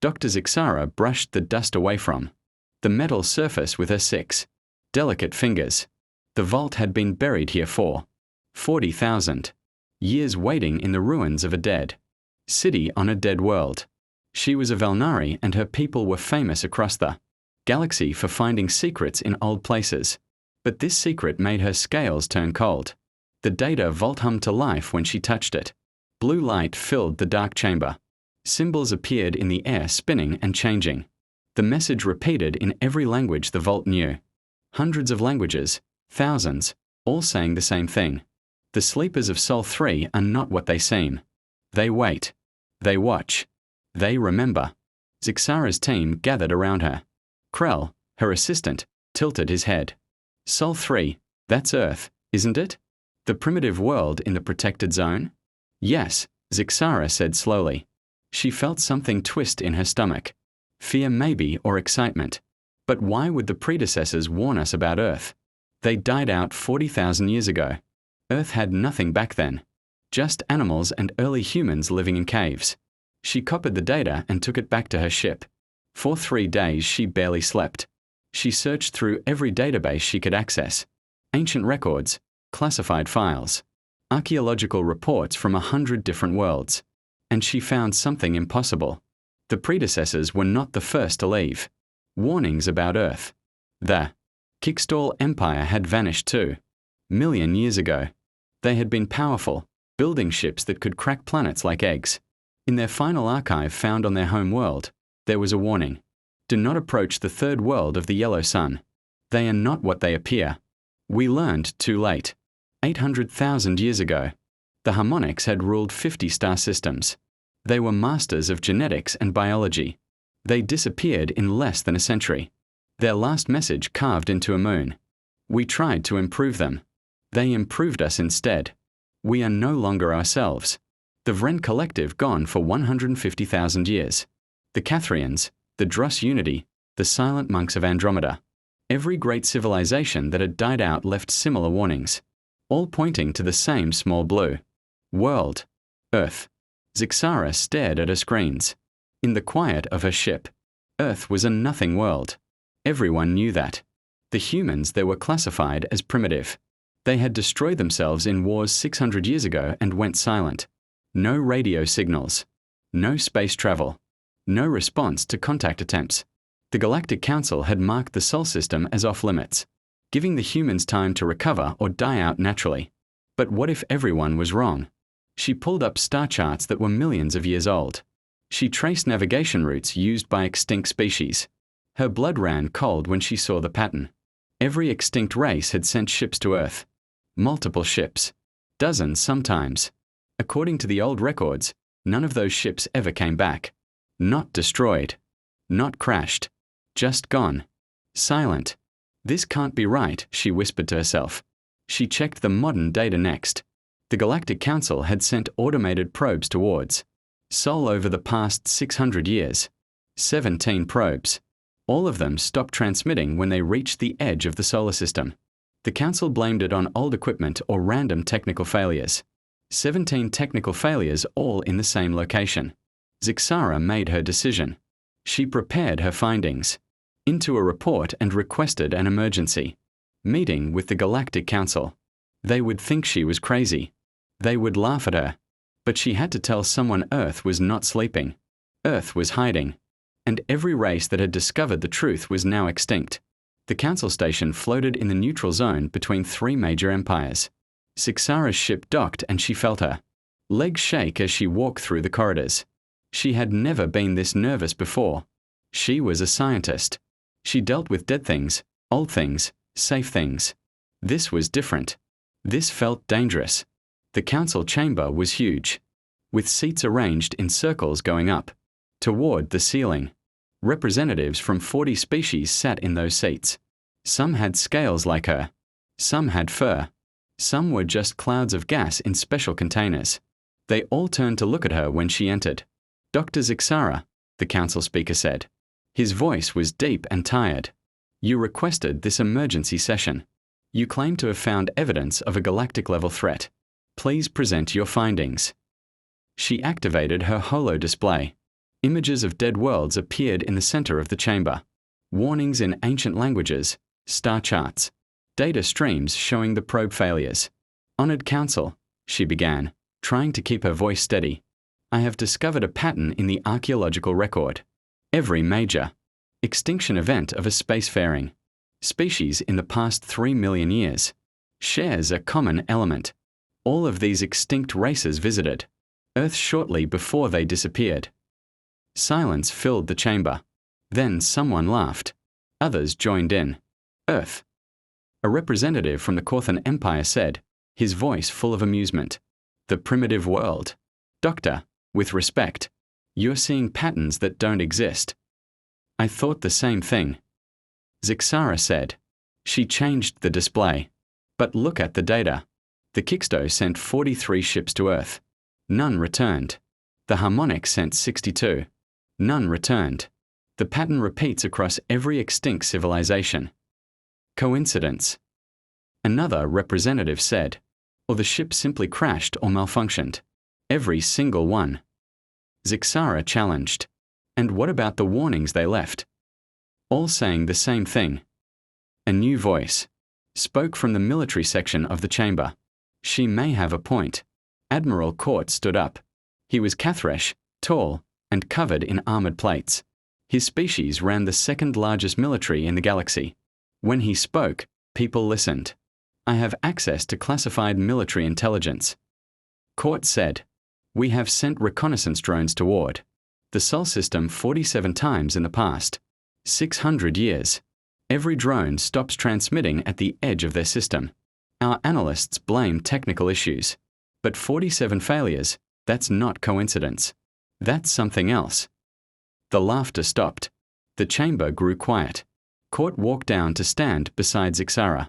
Dr. Zixara brushed the dust away from the metal surface with her 6 delicate fingers. The vault had been buried here for 40,000 years, waiting in the ruins of a dead city on a dead world. She was a Valnari, and her people were famous across the galaxy for finding secrets in old places. But this secret made her scales turn cold. The data vault hummed to life when she touched it. Blue light filled the dark chamber. Symbols appeared in the air, spinning and changing. The message repeated in every language the vault knew. Hundreds of languages, thousands, all saying the same thing. The sleepers of Sol 3 are not what they seem. They wait. They watch. They remember. Zixara's team gathered around her. Krell, her assistant, tilted his head. Sol 3, that's Earth, isn't it? The primitive world in the protected zone? Yes, Zixara said slowly. She felt something twist in her stomach. Fear maybe, or excitement. But why would the predecessors warn us about Earth? They died out 40,000 years ago. Earth had nothing back then. Just animals and early humans living in caves. She copied the data and took it back to her ship. For 3 days she barely slept. She searched through every database she could access. Ancient records, classified files, archaeological reports from 100 different worlds. And she found something impossible. The predecessors were not the first to leave. Warnings about Earth. The Kickstall Empire had vanished too. Million years ago. They had been powerful, building ships that could crack planets like eggs. In their final archive found on their home world, there was a warning. Do not approach the third world of the yellow sun. They are not what they appear. We learned too late. 800,000 years ago. The harmonics had ruled 50 star systems. They were masters of genetics and biology. They disappeared in less than a century. Their last message carved into a moon. We tried to improve them. They improved us instead. We are no longer ourselves. The Vren Collective gone for 150,000 years. The Cathrians, the Dross Unity, the Silent Monks of Andromeda. Every great civilization that had died out left similar warnings, all pointing to the same small blue world, Earth. Zixara stared at her screens. In the quiet of her ship, Earth was a nothing world. Everyone knew that. The humans there were classified as primitive. They had destroyed themselves in wars 600 years ago and went silent. No radio signals. No space travel. No response to contact attempts. The Galactic Council had marked the Sol system as off-limits, giving the humans time to recover or die out naturally. But what if everyone was wrong? She pulled up star charts that were millions of years old. She traced navigation routes used by extinct species. Her blood ran cold when she saw the pattern. Every extinct race had sent ships to Earth. Multiple ships. Dozens sometimes. According to the old records, none of those ships ever came back. Not destroyed. Not crashed. Just gone. Silent. This can't be right, she whispered to herself. She checked the modern data next. The Galactic Council had sent automated probes towards Sol over the past 600 years. 17 probes. All of them stopped transmitting when they reached the edge of the solar system. The Council blamed it on old equipment or random technical failures. 17 technical failures, all in the same location. Zixara made her decision. She prepared her findings into a report and requested an emergency meeting with the Galactic Council. They would think she was crazy. They would laugh at her. But she had to tell someone Earth was not sleeping. Earth was hiding. And every race that had discovered the truth was now extinct. The Council station floated in the neutral zone between 3 major empires. Zixara's ship docked and she felt her legs shake as she walked through the corridors. She had never been this nervous before. She was a scientist. She dealt with dead things, old things, safe things. This was different. This felt dangerous. The council chamber was huge, with seats arranged in circles going up toward the ceiling. Representatives from 40 species sat in those seats. Some had scales like her. Some had fur. Some were just clouds of gas in special containers. They all turned to look at her when she entered. Dr. Zixara, the council speaker said. His voice was deep and tired. You requested this emergency session. You claim to have found evidence of a galactic-level threat. Please present your findings. She activated her holo display. Images of dead worlds appeared in the center of the chamber. Warnings in ancient languages, star charts, data streams showing the probe failures. Honored Council, she began, trying to keep her voice steady. I have discovered a pattern in the archaeological record. Every major extinction event of a spacefaring species in the past 3 million years shares a common element. All of these extinct races visited Earth shortly before they disappeared. Silence filled the chamber. Then someone laughed. Others joined in. Earth. A representative from the Corthan Empire said, his voice full of amusement. The primitive world. Doctor, with respect, you're seeing patterns that don't exist. I thought the same thing. Zixara said. She changed the display. But look at the data. The Kixto sent 43 ships to Earth. None returned. The Harmonic sent 62. None returned. The pattern repeats across every extinct civilization. Coincidence? Another representative said. Or the ship simply crashed or malfunctioned. Every single one. Zixara challenged. And what about the warnings they left? All saying the same thing. A new voice spoke from the military section of the chamber. She may have a point. Admiral Court stood up. He was Cathresh, tall, and covered in armored plates. His species ran the second largest military in the galaxy. When he spoke, people listened. I have access to classified military intelligence. Court said, we have sent reconnaissance drones toward the Sol system 47 times in the past 600 years. Every drone stops transmitting at the edge of their system. Our analysts blame technical issues. But 47 failures, that's not coincidence. That's something else. The laughter stopped. The chamber grew quiet. Court walked down to stand beside Zixara.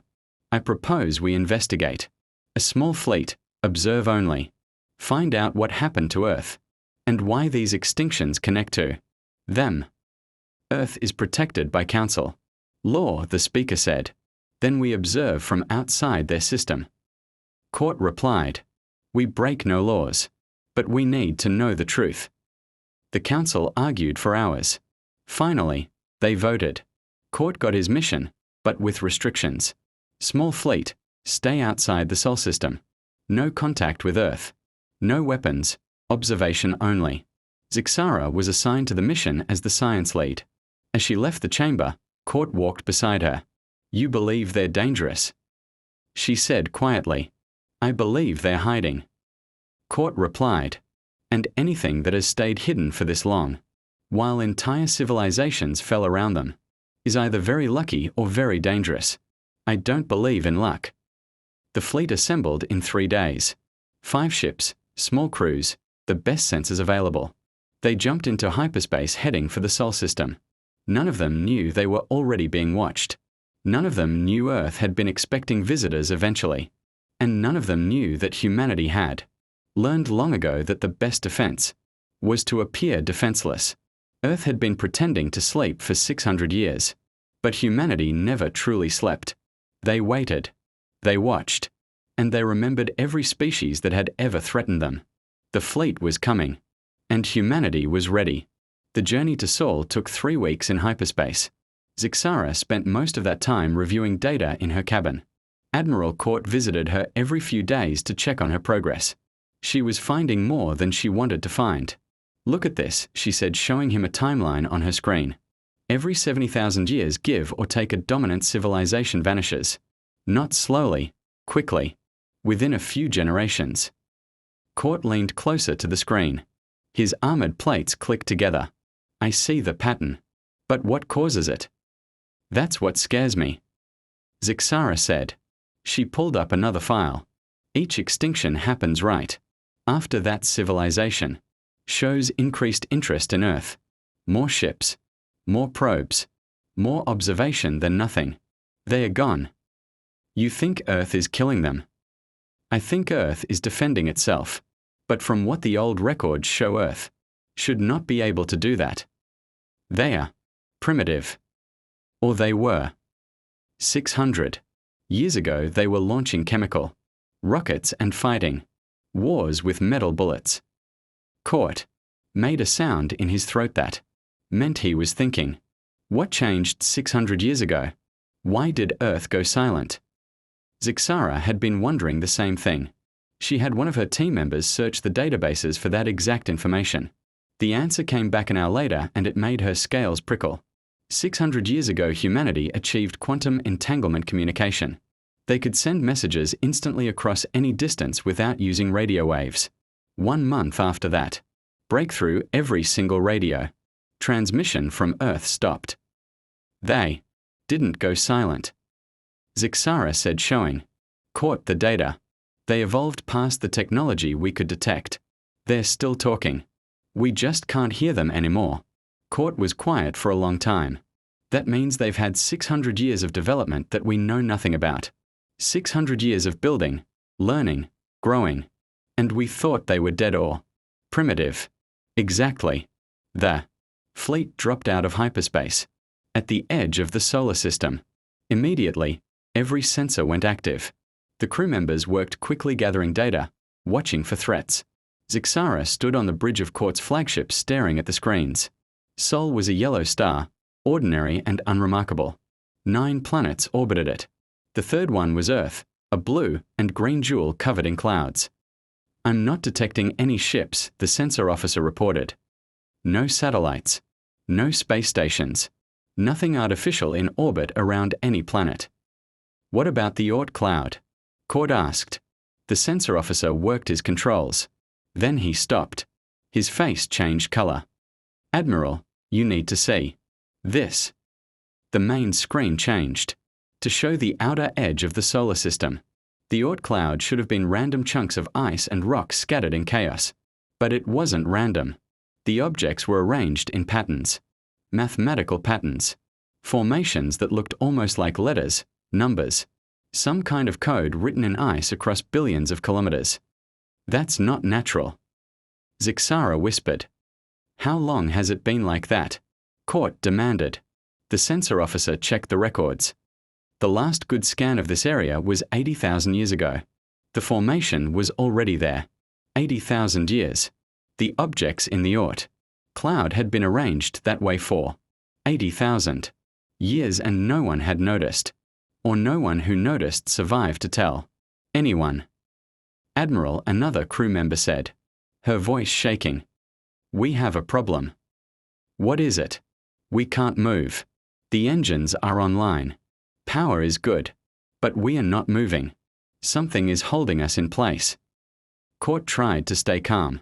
I propose we investigate. A small fleet, observe only. Find out what happened to Earth. And why these extinctions connect to them. Earth is protected by Council. Law, the speaker said. Then we observe from outside their system. Court replied, we break no laws, but we need to know the truth. The Council argued for hours. Finally, they voted. Court got his mission, but with restrictions. Small fleet, stay outside the Sol system. No contact with Earth. No weapons, observation only. Zixara was assigned to the mission as the science lead. As she left the chamber, Court walked beside her. You believe they're dangerous? She said quietly. I believe they're hiding. Court replied. And anything that has stayed hidden for this long, while entire civilizations fell around them, is either very lucky or very dangerous. I don't believe in luck. The fleet assembled in 3 days. 5 ships, small crews, the best sensors available. They jumped into hyperspace heading for the Sol system. None of them knew they were already being watched. None of them knew Earth had been expecting visitors eventually. And none of them knew that humanity had learned long ago that the best defense was to appear defenseless. Earth had been pretending to sleep for 600 years. But humanity never truly slept. They waited. They watched. And they remembered every species that had ever threatened them. The fleet was coming. And humanity was ready. The journey to Sol took 3 weeks in hyperspace. Zixara spent most of that time reviewing data in her cabin. Admiral Court visited her every few days to check on her progress. She was finding more than she wanted to find. Look at this, she said, showing him a timeline on her screen. Every 70,000 years give or take a dominant civilization vanishes. Not slowly, quickly. Within a few generations. Court leaned closer to the screen. His armored plates clicked together. I see the pattern. But what causes it? That's what scares me. Zixara said. She pulled up another file. Each extinction happens right after that civilization. Shows increased interest in Earth. More ships. More probes. More observation than nothing. They are gone. You think Earth is killing them? I think Earth is defending itself. But from what the old records show, Earth should not be able to do that. They are primitive. Or they were. 600 years ago they were launching chemical rockets and fighting wars with metal bullets. Court, made a sound in his throat that meant he was thinking. What changed 600 years ago? Why did Earth go silent? Zixara had been wondering the same thing. She had one of her team members search the databases for that exact information. The answer came back an hour later, and it made her scales prickle. 600 years ago, humanity achieved quantum entanglement communication. They could send messages instantly across any distance without using radio waves. 1 month after that, breakthrough every single radio. Transmission from Earth stopped. They didn't go silent. Zixara said, showing. Caught the data. They evolved past the technology we could detect. They're still talking. We just can't hear them anymore. Court was quiet for a long time. That means they've had 600 years of development that we know nothing about. 600 years of building, learning, growing. And we thought they were dead or primitive. Exactly. The fleet dropped out of hyperspace. At the edge of the solar system. Immediately, every sensor went active. The crew members worked quickly gathering data, watching for threats. Zixara stood on the bridge of Court's flagship staring at the screens. Sol was a yellow star, ordinary and unremarkable. 9 planets orbited it. The third one was Earth, a blue and green jewel covered in clouds. I'm not detecting any ships, the sensor officer reported. No satellites. No space stations. Nothing artificial in orbit around any planet. What about the Oort cloud? Court asked. The sensor officer worked his controls. Then he stopped. His face changed color. Admiral, you need to see this. The main screen changed to show the outer edge of the solar system. The Oort cloud should have been random chunks of ice and rock scattered in chaos. But it wasn't random. The objects were arranged in patterns. Mathematical patterns. Formations that looked almost like letters, numbers. Some kind of code written in ice across billions of kilometers. That's not natural. Zixara whispered. How long has it been like that? Court demanded. The sensor officer checked the records. The last good scan of this area was 80,000 years ago. The formation was already there. 80,000 years. The objects in the Oort cloud had been arranged that way for 80,000 years, and no one had noticed. Or no one who noticed survived to tell anyone. Admiral, another crew member said, her voice shaking. We have a problem. What is it? We can't move. The engines are online. Power is good. But we are not moving. Something is holding us in place. Court tried to stay calm.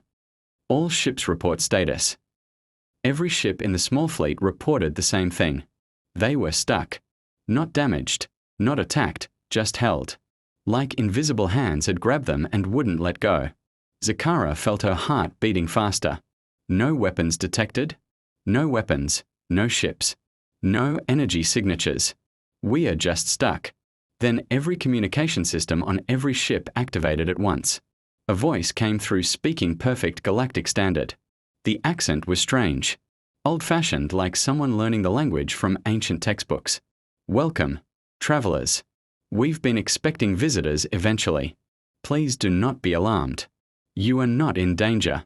All ships report status. Every ship in the small fleet reported the same thing. They were stuck. Not damaged. Not attacked, just held. Like invisible hands had grabbed them and wouldn't let go. Zixara felt her heart beating faster. No weapons detected. No weapons. No ships. No energy signatures. We are just stuck. Then every communication system on every ship activated at once. A voice came through speaking perfect galactic standard. The accent was strange. Old-fashioned, like someone learning the language from ancient textbooks. Welcome. Travelers, we've been expecting visitors eventually. Please do not be alarmed. You are not in danger.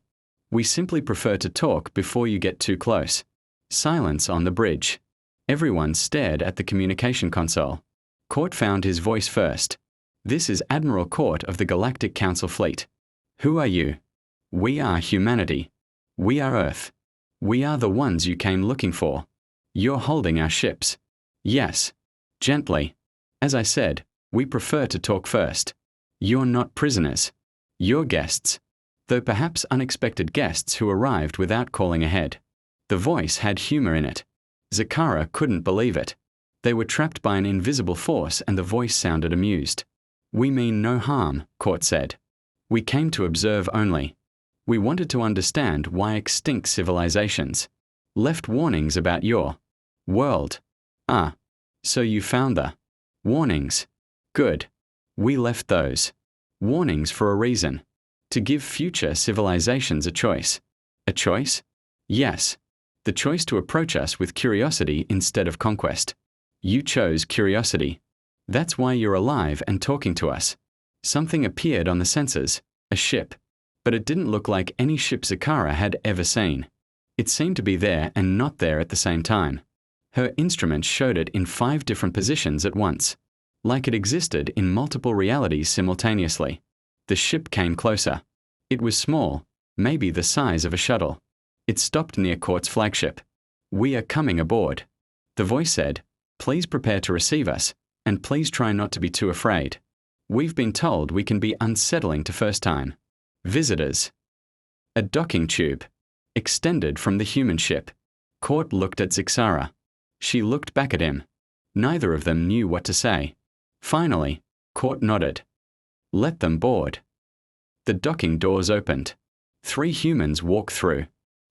We simply prefer to talk before you get too close. Silence on the bridge. Everyone stared at the communication console. Court found his voice first. This is Admiral Court of the Galactic Council fleet. Who are you? We are humanity. We are Earth. We are the ones you came looking for. You're holding our ships. Yes. Gently. As I said, we prefer to talk first. You're not prisoners. You're guests. Though perhaps unexpected guests who arrived without calling ahead. The voice had humor in it. Zixara couldn't believe it. They were trapped by an invisible force, and the voice sounded amused. We mean no harm, Court said. We came to observe only. We wanted to understand why extinct civilizations left warnings about your world. Ah. So you found the warnings. Good. We left those warnings for a reason. To give future civilizations a choice. A choice? Yes. The choice to approach us with curiosity instead of conquest. You chose curiosity. That's why you're alive and talking to us. Something appeared on the sensors. A ship. but it didn't look like any ship Zixara had ever seen. It seemed to be there and not there at the same time. Her instruments showed it in 5 different positions at once, like it existed in multiple realities simultaneously. The ship came closer. It was small, maybe the size of a shuttle. It stopped near Court's flagship. "We are coming aboard." The voice said, "Please prepare to receive us, and please try not to be too afraid. We've been told we can be unsettling to first-time visitors." A docking tube, extended from the human ship. Court looked at Zixara. She looked back at him. Neither of them knew what to say. Finally, Court nodded. "Let them board." The docking doors opened. 3 humans walked through.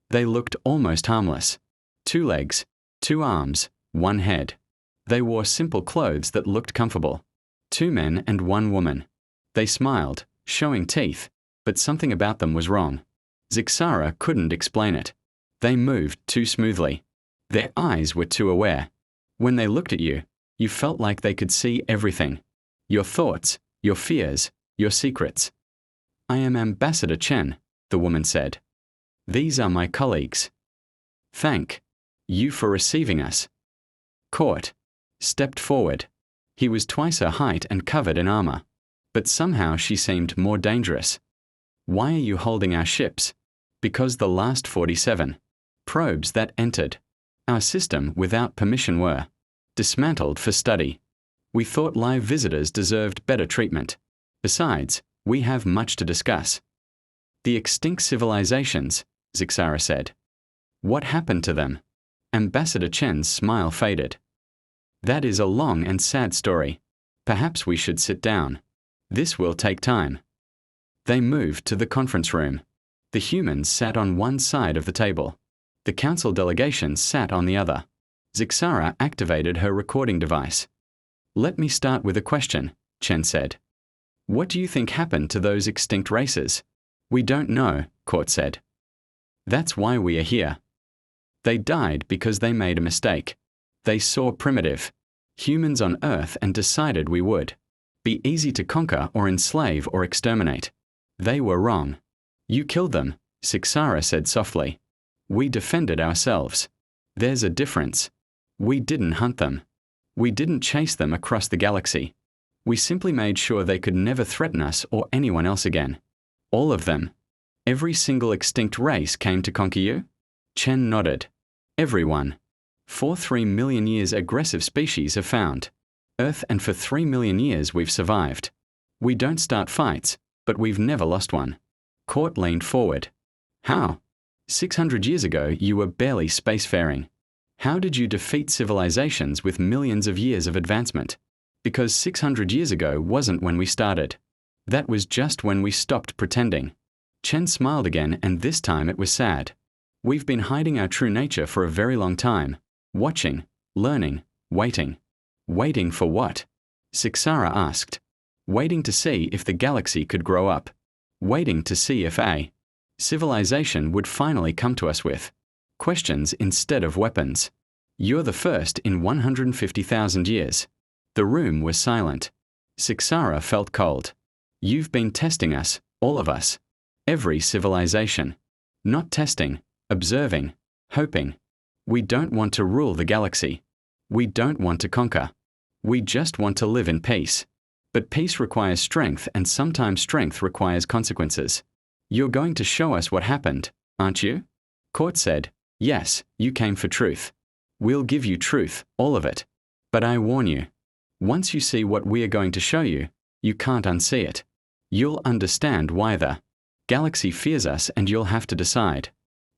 They looked almost harmless. 2 legs, 2 arms, 1 head. They wore simple clothes that looked comfortable. 2 men and 1 woman. They smiled, showing teeth, but something about them was wrong. Zixara couldn't explain it. They moved too smoothly. Their eyes were too aware. When they looked at you, you felt like they could see everything. Your thoughts, your fears, your secrets. "I am Ambassador Chen," the woman said. "These are my colleagues. Thank you for receiving us." Court stepped forward. He was twice her height and covered in armor. But somehow she seemed more dangerous. "Why are you holding our ships?" "Because the last 47 probes that entered our system without permission were dismantled for study. We thought live visitors deserved better treatment. Besides, we have much to discuss." "The extinct civilizations," Zixara said. "What happened to them?" Ambassador Chen's smile faded. "That is a long and sad story. Perhaps we should sit down. This will take time." They moved to the conference room. The humans sat on one side of the table. The council delegation sat on the other. Zixara activated her recording device. "Let me start with a question," Chen said. "What do you think happened to those extinct races?" "We don't know," Court said. "That's why we are here. They died because they made a mistake. They saw primitive humans on Earth and decided we would be easy to conquer or enslave or exterminate. They were wrong. You killed them," Zixara said softly. "We defended ourselves. There's a difference. We didn't hunt them. We didn't chase them across the galaxy. We simply made sure they could never threaten us or anyone else again." "All of them? Every single extinct race came to conquer you?" Chen nodded. "Everyone. For 3 million years aggressive species have found Earth, and for 3 million years we've survived. We don't start fights, but we've never lost one." Court leaned forward. "How? 600 years ago you were barely spacefaring. How did you defeat civilizations with millions of years of advancement? Because 600 years ago wasn't when we started. That was just when we stopped pretending." Chen smiled again, and this time it was sad. "We've been hiding our true nature for a very long time. Watching, learning, waiting." "Waiting for what?" Zixara asked. "Waiting to see if the galaxy could grow up. Waiting to see if a civilization would finally come to us with questions instead of weapons. You're the first in 150,000 years." The room was silent. Zixara felt cold. "You've been testing us, all of us. Every civilization. Not testing, observing, hoping. We don't want to rule the galaxy. We don't want to conquer. We just want to live in peace. But peace requires strength, and sometimes strength requires consequences. You're going to show us what happened, aren't you?" Court said, "Yes, you came for truth. We'll give you truth, all of it. But I warn you, once you see what we are going to show you, you can't unsee it. You'll understand why the galaxy fears us, and you'll have to decide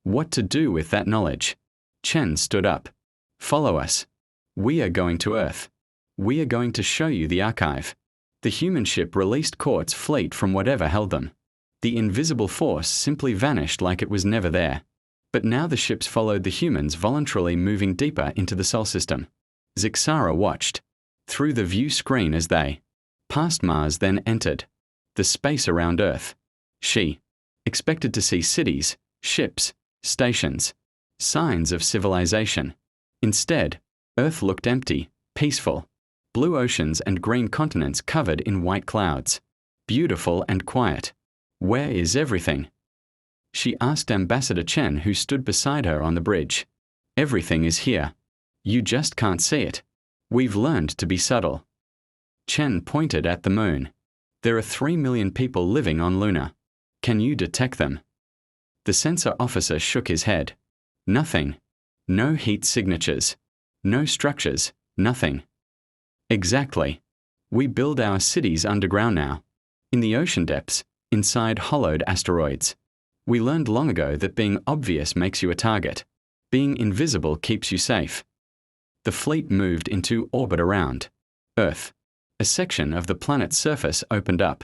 what to do with that knowledge." Chen stood up. "Follow us. We are going to Earth. We are going to show you the archive." The human ship released Court's fleet from whatever held them. The invisible force simply vanished like it was never there. But now the ships followed the humans, voluntarily moving deeper into the Sol system. Zixara watched through the view screen as they passed Mars, then entered the space around Earth. She expected to see cities, ships, stations, signs of civilization. Instead, Earth looked empty, peaceful. Blue oceans and green continents covered in white clouds. Beautiful and quiet. Where is everything? She asked Ambassador Chen, who stood beside her on the bridge. Everything is here. You just can't see it. We've learned to be subtle. Chen pointed at the moon. There are 3 million people living on Luna. Can you detect them? The sensor officer shook his head. Nothing. No heat signatures. No structures. Nothing. Exactly. We build our cities underground now. In the ocean depths, inside hollowed asteroids. We learned long ago that being obvious makes you a target. Being invisible keeps you safe. The fleet moved into orbit around Earth. A section of the planet's surface opened up.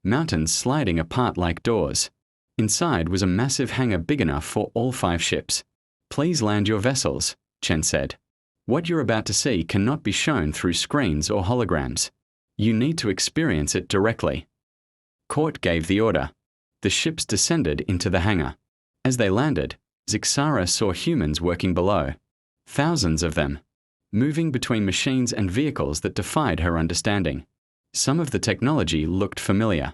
Mountains sliding apart like doors. Inside was a massive hangar big enough for all 5 ships. Please land your vessels, Chen said. What you're about to see cannot be shown through screens or holograms. You need to experience it directly. Court gave the order. The ships descended into the hangar. As they landed, Zixara saw humans working below. Thousands of them. Moving between machines and vehicles that defied her understanding. Some of the technology looked familiar.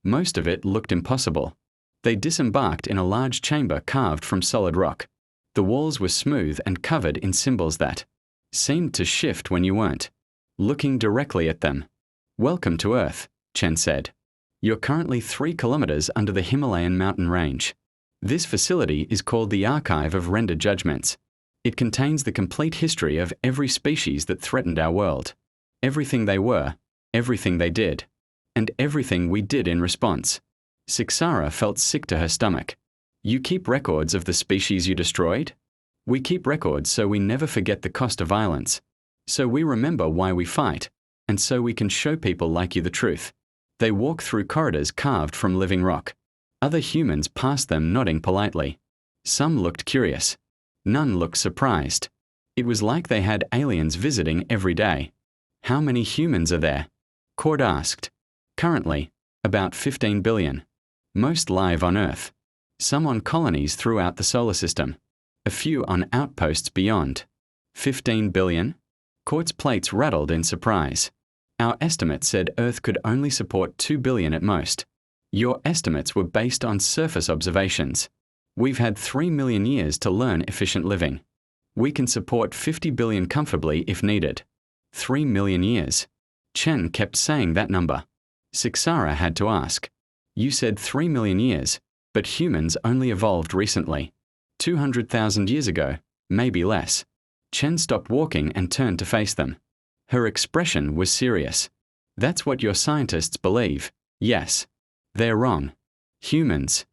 Most of it looked impossible. They disembarked in a large chamber carved from solid rock. The walls were smooth and covered in symbols that seemed to shift when you weren't looking directly at them. Welcome to Earth, Chen said. You're currently 3 kilometers under the Himalayan mountain range. This facility is called the Archive of Rendered Judgments. It contains the complete history of every species that threatened our world. Everything they were, everything they did, and everything we did in response. Zixara felt sick to her stomach. You keep records of the species you destroyed? We keep records so we never forget the cost of violence. So we remember why we fight, and so we can show people like you the truth. They walk through corridors carved from living rock. Other humans passed them nodding politely. Some looked curious. None looked surprised. It was like they had aliens visiting every day. How many humans are there? Court asked. Currently, about 15 billion. Most live on Earth. Some on colonies throughout the solar system. A few on outposts beyond. 15 billion? Court's plates rattled in surprise. Our estimate said Earth could only support 2 billion at most. Your estimates were based on surface observations. We've had 3 million years to learn efficient living. We can support 50 billion comfortably if needed. 3 million years. Chen kept saying that number. Zixara had to ask. You said 3 million years, but humans only evolved recently. 200,000 years ago, maybe less. Chen stopped walking and turned to face them. Her expression was serious. That's what your scientists believe. Yes. They're wrong. Humans.